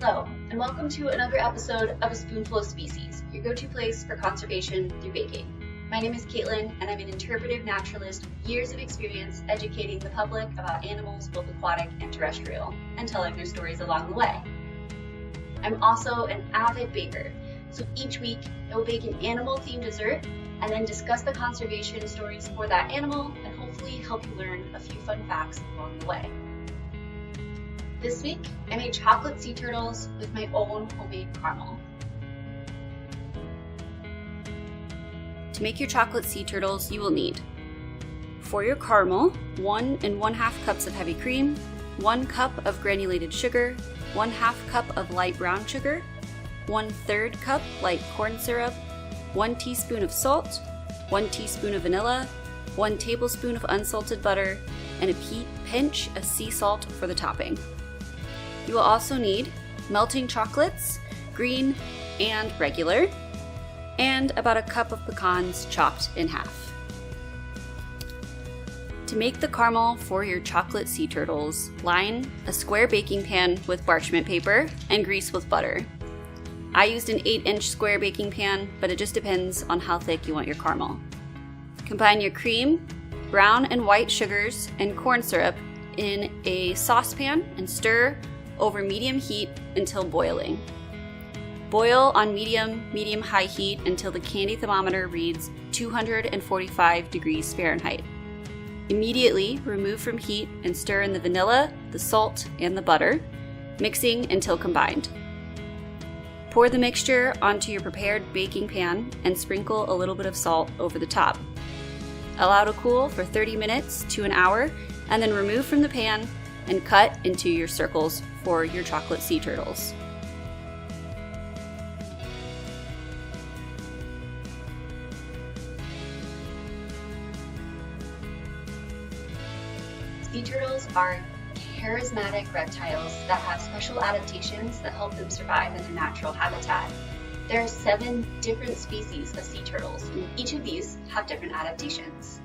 Hello, and welcome to another episode of A Spoonful of Species, your go-to place for conservation through baking. My name is Caitlin, and I'm an interpretive naturalist with years of experience educating the public about animals, both aquatic and terrestrial, and telling their stories along the way. I'm also an avid baker, so each week I will bake an animal-themed dessert and then discuss the conservation stories for that animal and hopefully help you learn a few fun facts along the way. This week, I made chocolate sea turtles with my own homemade caramel. To make your chocolate sea turtles, you will need, for your caramel, 1 1/2 cups of heavy cream, 1 cup of granulated sugar, 1/2 cup of light brown sugar, 1/3 cup light corn syrup, 1 teaspoon of salt, 1 teaspoon of vanilla, 1 tablespoon of unsalted butter, and a pinch of sea salt for the topping. You will also need melting chocolates, green and regular, and about a cup of pecans chopped in half. To make the caramel for your chocolate sea turtles, line a square baking pan with parchment paper and grease with butter. I used an 8-inch square baking pan, but it just depends on how thick you want your caramel. Combine your cream, brown and white sugars, and corn syrup in a saucepan and stir over medium heat until boiling. Boil on medium-high heat until the candy thermometer reads 245 degrees Fahrenheit. Immediately remove from heat and stir in the vanilla, the salt, and the butter, mixing until combined. Pour the mixture onto your prepared baking pan and sprinkle a little bit of salt over the top. Allow to cool for 30 minutes to an hour, and then remove from the pan and cut into your circles for your chocolate sea turtles. Sea turtles are charismatic reptiles that have special adaptations that help them survive in their natural habitat. There are 7 different species of sea turtles, and each of these have different adaptations.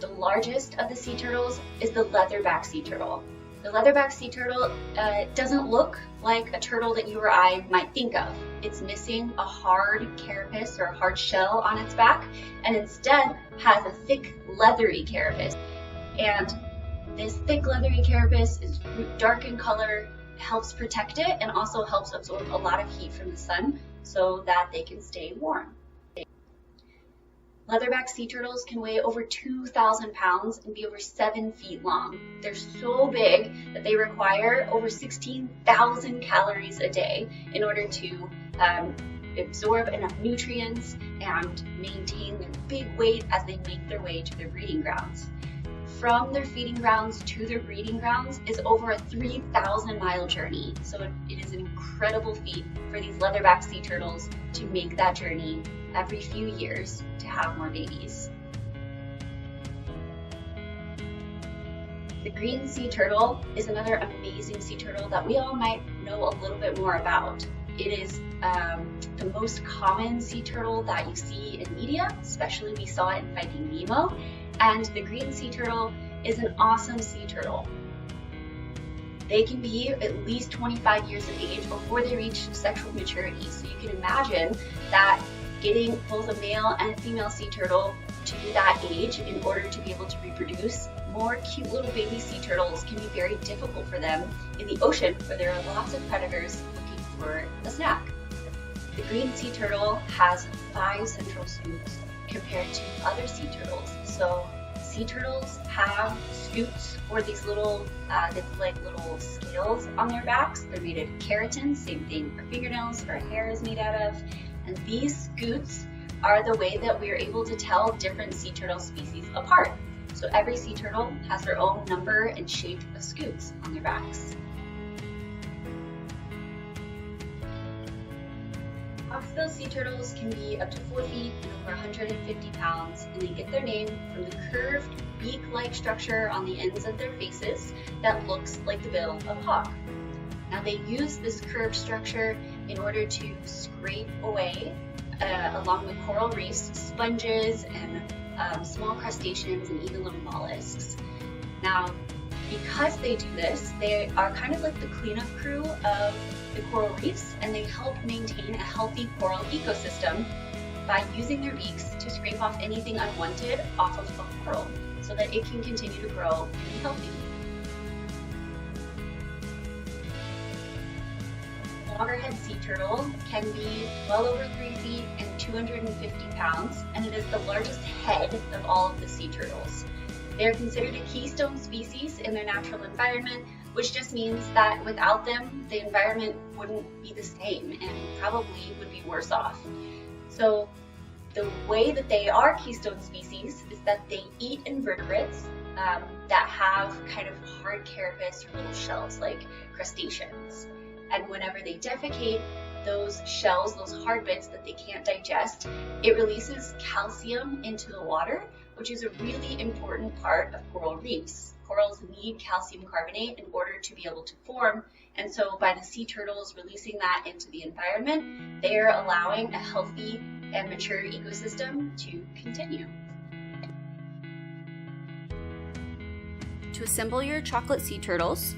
The largest of the sea turtles is the leatherback sea turtle. The leatherback sea turtle doesn't look like a turtle that you or I might think of. It's missing a hard carapace or a hard shell on its back, and instead has a thick leathery carapace. And this thick leathery carapace is dark in color, helps protect it, and also helps absorb a lot of heat from the sun so that they can stay warm. Leatherback sea turtles can weigh over 2,000 pounds and be over 7 feet long. They're so big that they require over 16,000 calories a day in order to absorb enough nutrients and maintain their big weight as they make their way to their breeding grounds. From their feeding grounds to their breeding grounds is over a 3,000-mile journey. So it is an incredible feat for these leatherback sea turtles to make that journey every few years to have more babies. The green sea turtle is another amazing sea turtle that we all might know a little bit more about. It is the most common sea turtle that you see in media, especially we saw it in Finding Nemo. And the green sea turtle is an awesome sea turtle. They can be at least 25 years of age before they reach sexual maturity. So you can imagine that getting both a male and a female sea turtle to that age in order to be able to reproduce more cute little baby sea turtles can be very difficult for them in the ocean, where there are lots of predators looking for a snack. The green sea turtle has 5 central scoots compared to other sea turtles. So sea turtles have scoots, or these little, they look like little scales on their backs. They're made of keratin, same thing our fingernails or hair is made out of. And these scoots are the way that we are able to tell different sea turtle species apart. So every sea turtle has their own number and shape of scoots on their backs. Hawksbill sea turtles can be up to 4 feet and over 150 pounds, and they get their name from the curved beak-like structure on the ends of their faces that looks like the bill of a hawk. Now they use this curved structure in order to scrape away along the coral reefs, sponges and small crustaceans and even little mollusks. Now, because they do this, they are kind of like the cleanup crew of the coral reefs, and they help maintain a healthy coral ecosystem by using their beaks to scrape off anything unwanted off of the coral so that it can continue to grow and be healthy. The loggerhead sea turtle can be well over 3 feet and 250 pounds, and it is the largest head of all of the sea turtles. They are considered a keystone species in their natural environment, which just means that without them, the environment wouldn't be the same and probably would be worse off. So the way that they are keystone species is that they eat invertebrates that have kind of hard carapace or little shells like crustaceans. And whenever they defecate, those shells, those hard bits that they can't digest, it releases calcium into the water, which is a really important part of coral reefs. Corals need calcium carbonate in order to be able to form, and so by the sea turtles releasing that into the environment, they are allowing a healthy and mature ecosystem to continue. To assemble your chocolate sea turtles,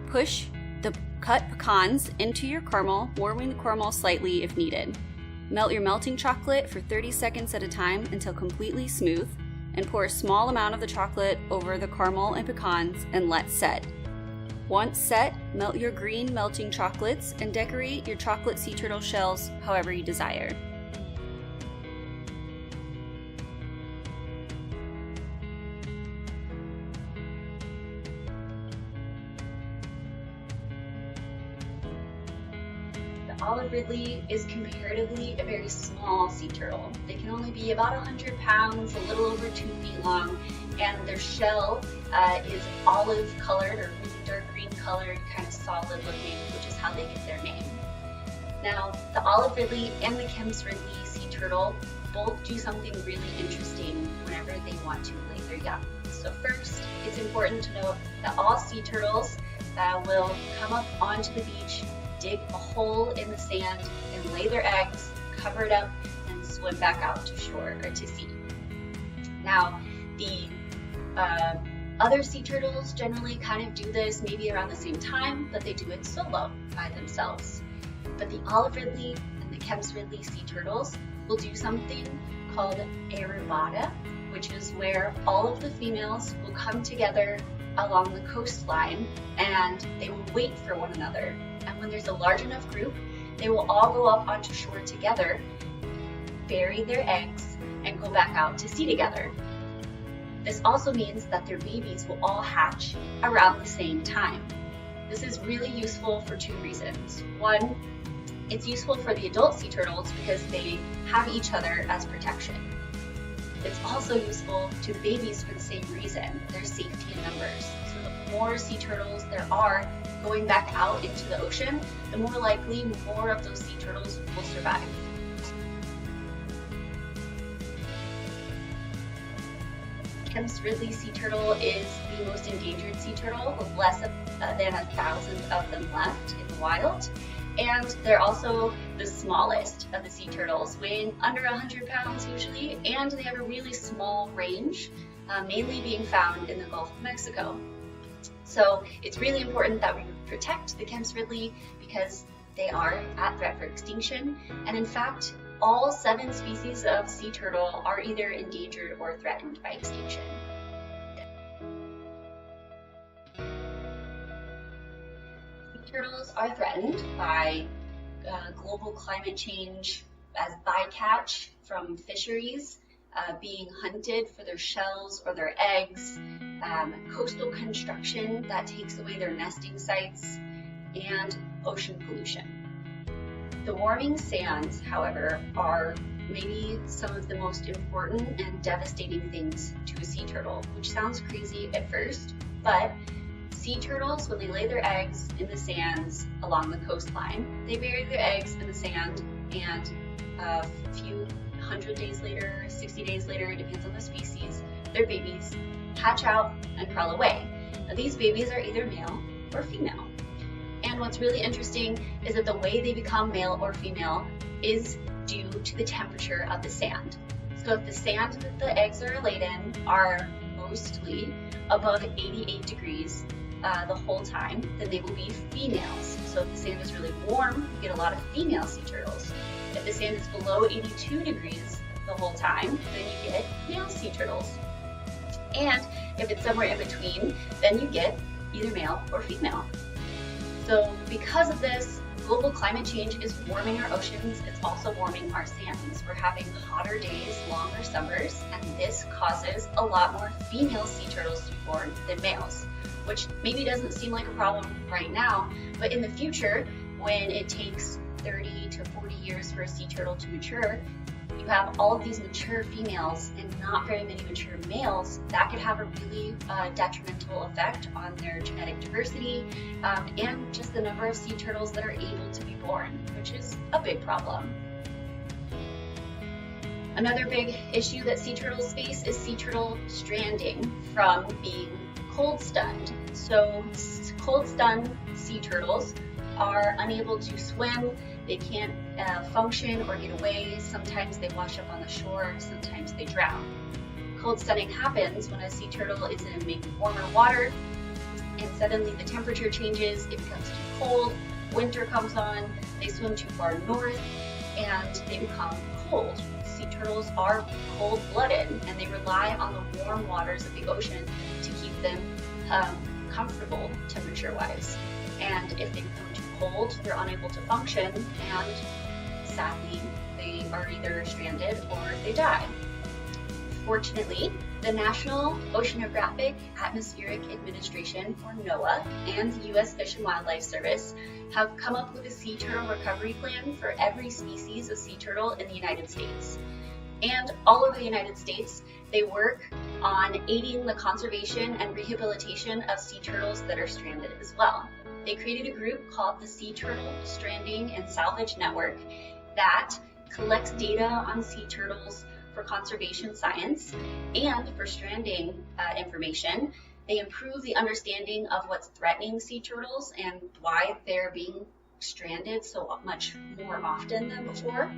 push the cut pecans into your caramel, warming the caramel slightly if needed. Melt your melting chocolate for 30 seconds at a time until completely smooth, and pour a small amount of the chocolate over the caramel and pecans and let set. Once set, melt your green melting chocolates and decorate your chocolate sea turtle shells however you desire. Olive Ridley is comparatively a very small sea turtle. They can only be about 100 pounds, a little over 2 feet long, and their shell is olive colored or really dark green colored, kind of solid looking, which is how they get their name. Now, the Olive Ridley and the Kemps Ridley sea turtle both do something really interesting whenever they want to lay their young. So first, it's important to note that all sea turtles will come up onto the beach, dig a hole in the sand and lay their eggs, cover it up, and swim back out to shore or to sea. Now, the other sea turtles generally kind of do this maybe around the same time, but they do it solo by themselves. But the Olive Ridley and the Kemps Ridley sea turtles will do something called a regatta, which is where all of the females will come together along the coastline and they will wait for one another. And when there's a large enough group, they will all go up onto shore together, bury their eggs, and go back out to sea together. This also means that their babies will all hatch around the same time. This is really useful for 2 reasons. One, it's useful for the adult sea turtles because they have each other as protection. It's also useful to the babies for the same reason. There's safety in numbers. So the more sea turtles there are going back out into the ocean, the more likely more of those sea turtles will survive. Kemps Ridley sea turtle is the most endangered sea turtle with less than 1,000 of them left in the wild. And they're also the smallest of the sea turtles, weighing under 100 pounds usually, and they have a really small range, mainly being found in the Gulf of Mexico. So it's really important that we protect the Kemps Ridley because they are at threat for extinction, and in fact, all 7 species of sea turtle are either endangered or threatened by extinction. Sea turtles are threatened by global climate change as bycatch from fisheries, being hunted for their shells or their eggs, coastal construction that takes away their nesting sites, and ocean pollution. The warming sands, however, are maybe some of the most important and devastating things to a sea turtle, which sounds crazy at first, but sea turtles, when they lay their eggs in the sands along the coastline, they bury their eggs in the sand, and a few 100 days later, 60 days later, it depends on the species, their babies hatch out and crawl away. Now, these babies are either male or female. And what's really interesting is that the way they become male or female is due to the temperature of the sand. So if the sand that the eggs are laid in are mostly above 88 degrees the whole time, then they will be females. So if the sand is really warm, you get a lot of female sea turtles. If the sand is below 82 degrees the whole time, then you get male sea turtles. And if it's somewhere in between, then you get either male or female. So because of this, global climate change is warming our oceans. It's also warming our sands. We're having hotter days, longer summers, and this causes a lot more female sea turtles to be born than males, which maybe doesn't seem like a problem right now, but in the future, when it takes 30 to 40 years for a sea turtle to mature, you have all of these mature females and not very many mature males. That could have a really detrimental effect on their genetic diversity and just the number of sea turtles that are able to be born, which is a big problem. Another big issue that sea turtles face is sea turtle stranding from being cold stunned. So cold stunned sea turtles are unable to swim. They can't function or get away. Sometimes they wash up on the shore, sometimes they drown. Cold stunning happens when a sea turtle is in maybe warmer water and suddenly the temperature changes, it becomes too cold, winter comes on, they swim too far north, and they become cold. Sea turtles are cold-blooded and they rely on the warm waters of the ocean to keep them comfortable temperature-wise. And if they become too cold, they're unable to function, and sadly, they are either stranded or they die. Fortunately, the National Oceanographic Atmospheric Administration, or NOAA, and the U.S. Fish and Wildlife Service have come up with a sea turtle recovery plan for every species of sea turtle in the United States. And all over the United States, they work on aiding the conservation and rehabilitation of sea turtles that are stranded as well. They created a group called the Sea Turtle Stranding and Salvage Network that collects data on sea turtles for conservation science and for stranding information. They improve the understanding of what's threatening sea turtles and why they're being stranded so much more often than before.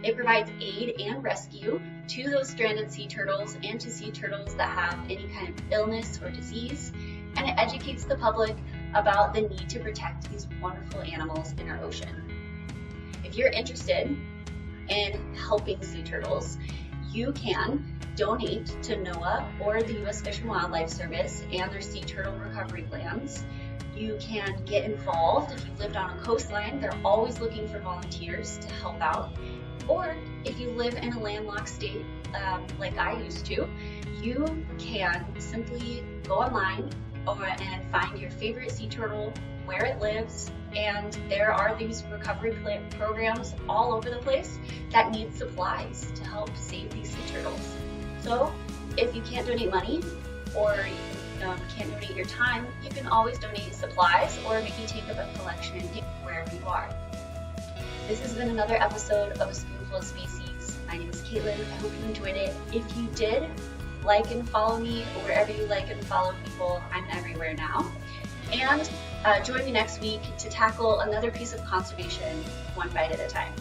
It provides aid and rescue to those stranded sea turtles and to sea turtles that have any kind of illness or disease, and it educates the public about the need to protect these wonderful animals in our ocean. If you're interested in helping sea turtles, you can donate to NOAA or the U.S. Fish and Wildlife Service and their sea turtle recovery plans. You can get involved. If you've lived on a coastline, they're always looking for volunteers to help out. Or if you live in a landlocked state like I used to, you can simply go online and find your favorite sea turtle, where it lives, and there are these recovery programs all over the place that need supplies to help save these sea turtles. So if you can't donate money or you can't donate your time, you can always donate supplies or maybe take up a collection wherever you are. This has been another episode of A Spoonful of Species. My name is Caitlin. I hope you enjoyed it. If you did, like and follow me wherever you like and follow people. I'm everywhere now. And join me next week to tackle another piece of conservation one bite at a time.